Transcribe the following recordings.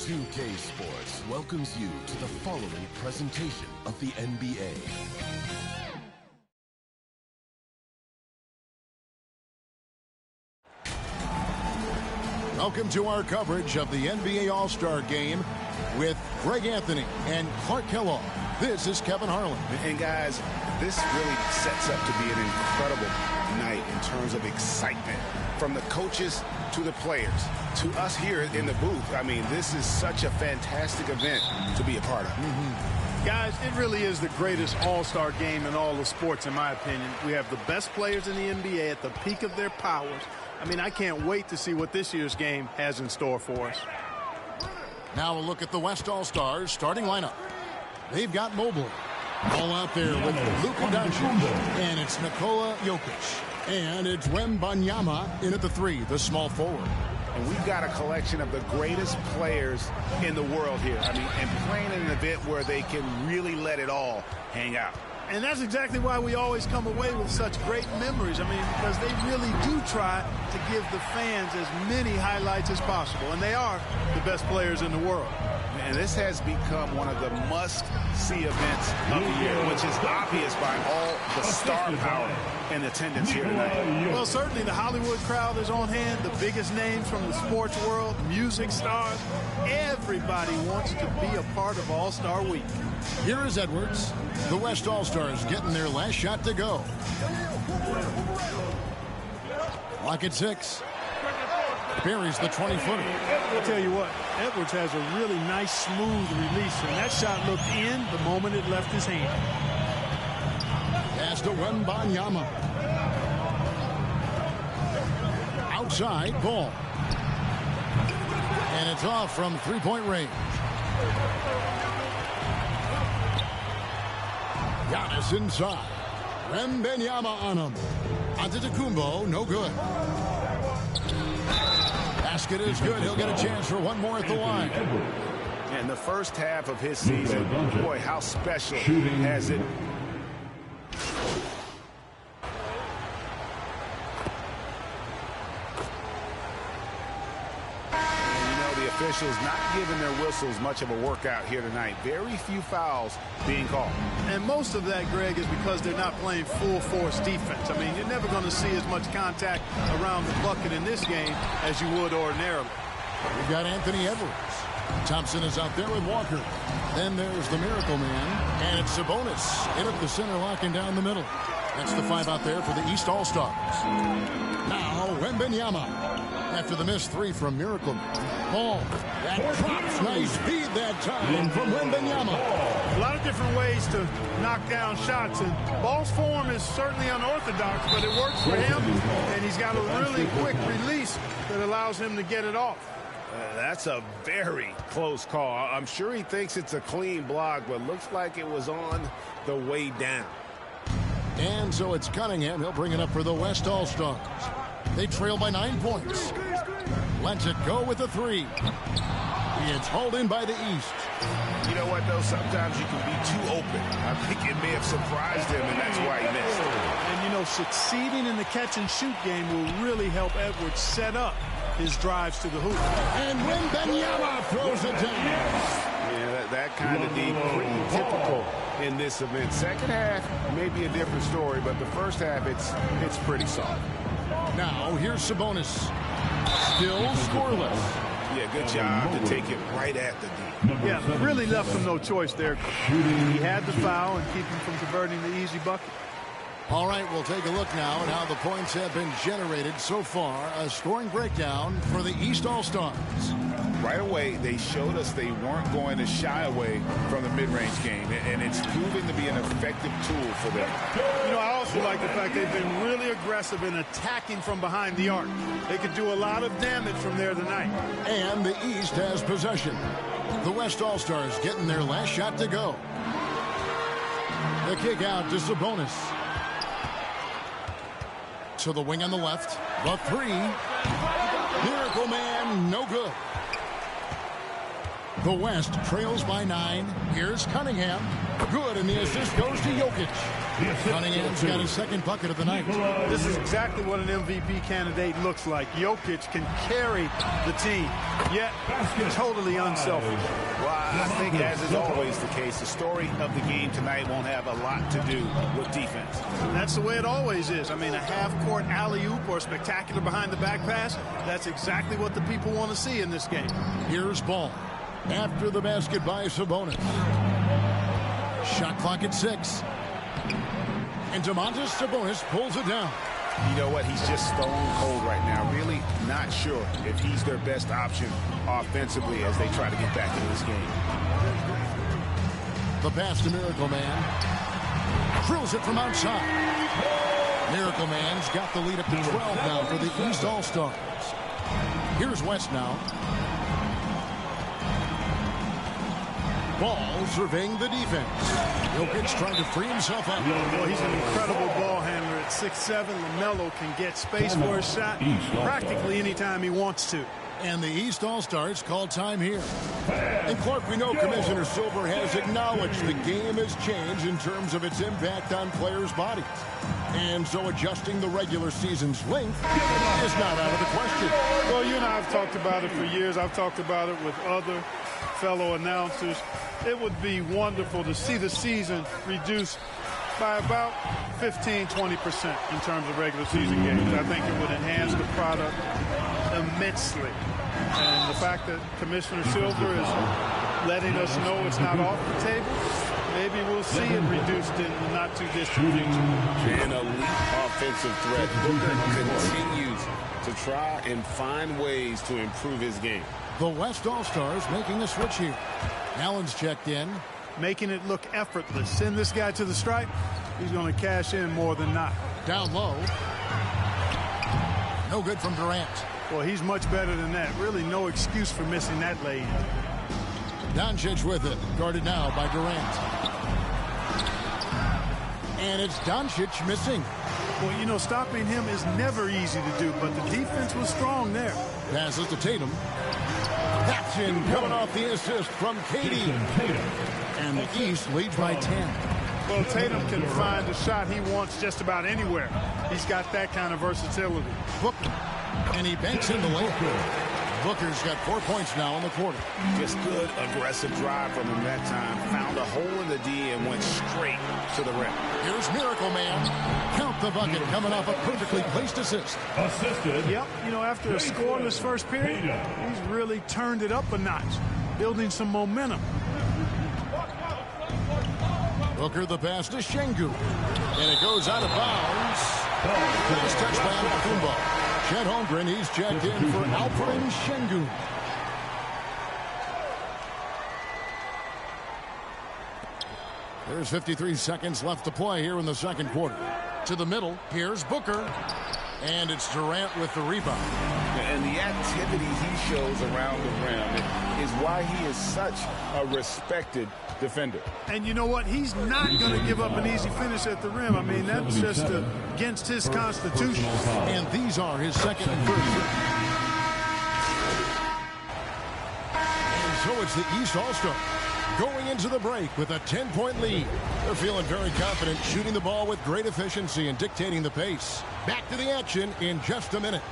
2K Sports welcomes you to the following presentation of the NBA. Welcome to our coverage of the NBA All-Star Game with Greg Anthony and Clark Kellogg. This is Kevin Harlan. And guys, this really sets up to be an incredible night in terms of excitement. From the coaches to the players, to us here in the booth. I mean, this is such a fantastic event to be a part of. Guys, it really is the greatest all-star game in all of sports, in my opinion. We have the best players in the NBA at the peak of their powers. I mean, I can't wait to see what this year's game has in store for us. Now a look at the West All-Stars starting lineup. They've got Mobley. All out there with Luka Doncic. And it's Nikola Jokic. And it's Wembanyama in at the 3, the small forward. And we've got a collection of the greatest players in the world here. I mean, and playing in an event where they can really let it all hang out. And that's exactly why we always come away with such great memories. I mean, because they really do try to give the fans as many highlights as possible. And they are the best players in the world. And this has become one of the must-see events of the year, which is obvious by all the star power and attendance here tonight. Well, certainly the Hollywood crowd is on hand, the biggest names from the sports world, music stars. Everybody wants to be a part of All-Star Week. Here is Edwards. The West All-Stars getting their last shot to go. Clock at 6. Buries the 20-footer. I'll tell you what, Edwards has a really nice, smooth release, and that shot looked in the moment it left his hand. Pass to Wembanyama. Outside, ball. And it's off from three-point range. Giannis inside. Wembanyama on him. Antetokounmpo, no good. Basket is good. He'll get a chance for one more at the line. And the first half of his season, boy, how special has it. Officials not giving their whistles much of a workout here tonight. Very few fouls being called. And most of that, Greg, is because they're not playing full force defense. I mean, you're never going to see as much contact around the bucket in this game as you would ordinarily. We've got Anthony Edwards. Thompson is out there with Walker. Then there's the Miracle Man. And it's Sabonis in at the center, locking down the middle. That's the 5 out there for the East All-Stars. Now, Wembanyama. After the missed 3 from Miracle Man. Ball. That drops. Nice speed that time from Wembanyama. A lot of different ways to knock down shots. And ball's form is certainly unorthodox, but it works for him. And he's got a really quick release that allows him to get it off. That's a very close call. I'm sure he thinks it's a clean block, but looks like it was on the way down. And so it's Cunningham. He'll bring it up for the West All-Stars. They trail by 9 points. Lets it go with a 3. It's hauled in by the East. You know what, though? Sometimes you can be too open. I think it may have surprised him, and that's why he missed. And, you know, succeeding in the catch-and-shoot game will really help Edwards set up his drives to the hoop. And Wembanyama throws it down. Yeah, that kind of deep, pretty typical in this event. Second half may be a different story, but the first half, it's pretty solid. Now, here's Sabonis. Still scoreless. Yeah, good job to take it right at the deep. Yeah, really left him no choice there. He had the foul and keep him from converting the easy bucket. All right, we'll take a look now at how the points have been generated so far. A scoring breakdown for the East All-Stars. Right away, they showed us they weren't going to shy away from the mid-range game, and it's proving to be an effective tool for them. You know, I also like the fact they've been really aggressive in attacking from behind the arc. They could do a lot of damage from there tonight. And the East has possession. The West All-Stars getting their last shot to go. The kick out to Sabonis. To the wing on the left. The 3. Miracle Man, no good. The West trails by 9. Here's Cunningham. Good, and the assist goes to Jokic. Cunningham's got his second bucket of the night. This is exactly what an MVP candidate looks like. Jokic can carry the team, yet totally unselfish. Well, I think, as is always the case, the story of the game tonight won't have a lot to do with defense. That's the way it always is. I mean, a half-court alley-oop or a spectacular behind-the-back pass, that's exactly what the people want to see in this game. Here's Ball. After the basket by Sabonis. Shot clock at 6. And Domantas Sabonis pulls it down. You know what? He's just stone cold right now. Really not sure if he's their best option offensively as they try to get back into this game. The pass to Miracle Man. Drills it from outside. Miracle Man's got the lead up to 12 now for the East All-Stars. Here's West now. Ball surveying the defense. Jokic trying to free himself up. Well, he's an incredible ball handler at 6'7". LaMelo can get space for a shot practically anytime he wants to. And the East All-Stars call time here. And Clark, we know Commissioner Silver has acknowledged the game has changed in terms of its impact on players' bodies. And so adjusting the regular season's length is not out of the question. Well, you and I have talked about it for years. I've talked about it with other fellow announcers. It would be wonderful to see the season reduced by about 15-20% in terms of regular season games. I think it would enhance the product immensely. And the fact that Commissioner Silver is letting us know it's not off the table, maybe we'll see it reduced in the not-too-distant future. An elite offensive threat. Booker continues to try and find ways to improve his game. The West All-Stars making a switch here. Allen's checked in. Making it look effortless. Send this guy to the stripe. He's going to cash in more than not. Down low. No good from Durant. Well, he's much better than that. Really no excuse for missing that lane. Doncic with it. Guarded now by Durant. And it's Doncic missing. Well, you know, stopping him is never easy to do, but the defense was strong there. Passes to Tatum. That's in, coming off the assist from KD. And the East leads by 10. Well, Tatum can find the shot he wants just about anywhere. He's got that kind of versatility. Booker. And he banks in the layup. Booker's got 4 points now in the quarter. Just good, aggressive drive from him that time. Found a hole in the D and went straight to the rim. Here's Miracle Man. Count the bucket coming off a perfectly placed assist. Assisted. Yep, you know, after a scoreless first period, he's really turned it up a notch, building some momentum. Booker the pass to Şengün. And it goes out of bounds. Nice touch by Kumba. Chet Holmgren, he's checked in for Alperen Şengün. There's 53 seconds left to play here in the second quarter. To the middle, here's Booker. And it's Durant with the rebound. And the activity he shows around the rim is why he is such a respected defender. And you know what? He's not going to give up an easy finish at the rim. I mean, that's just against his constitution. And these are his second and third. And so it's the East All-Star going into the break with a 10-point lead. They're feeling very confident, shooting the ball with great efficiency and dictating the pace. Back to the action in just a minute.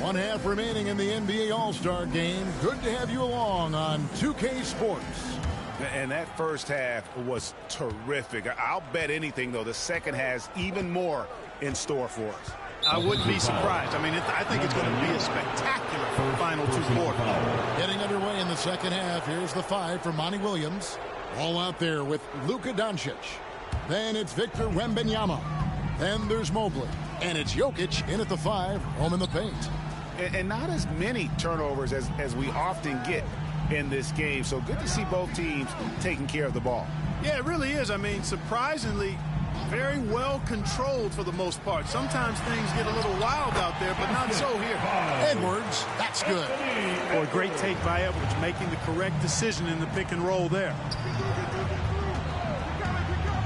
One half remaining in the NBA All-Star game. Good to have you along on 2K Sports. And that first half was terrific. I'll bet anything, though, the second has even more in store for us. I wouldn't be surprised. I mean, I think it's going to be a spectacular final two quarters. Getting underway in the second half. Here's the 5 for Monty Williams. All out there with Luka Doncic. Then it's Victor Wembanyama. Then there's Mobley. And it's Jokic in at the 5, home in the paint. And not as many turnovers as we often get in this game. So good to see both teams taking care of the ball. Yeah, it really is. I mean, surprisingly, very well controlled for the most part. Sometimes things get a little wild out there, but not so here. Edwards, that's good. Or a great take by Edwards, making the correct decision in the pick and roll there.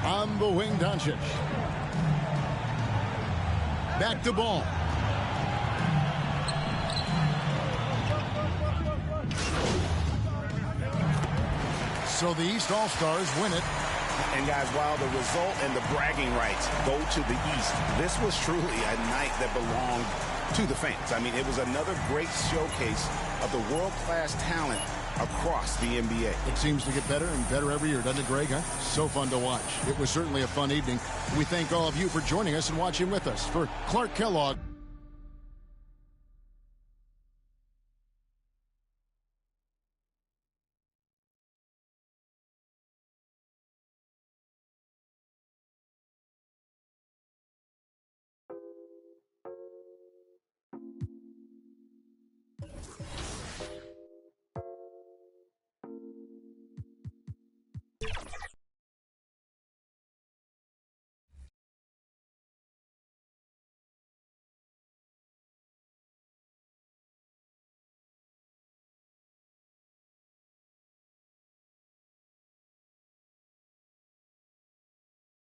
On the wing, Doncic. Back to ball. So the East All-Stars win it. And guys, while the result and the bragging rights go to the East, this was truly a night that belonged to the fans. I mean, it was another great showcase of the world-class talent across the NBA. It seems to get better and better every year, doesn't it, Greg? Huh? So fun to watch. It was certainly a fun evening. We thank all of you for joining us and watching with us. For Clark Kellogg.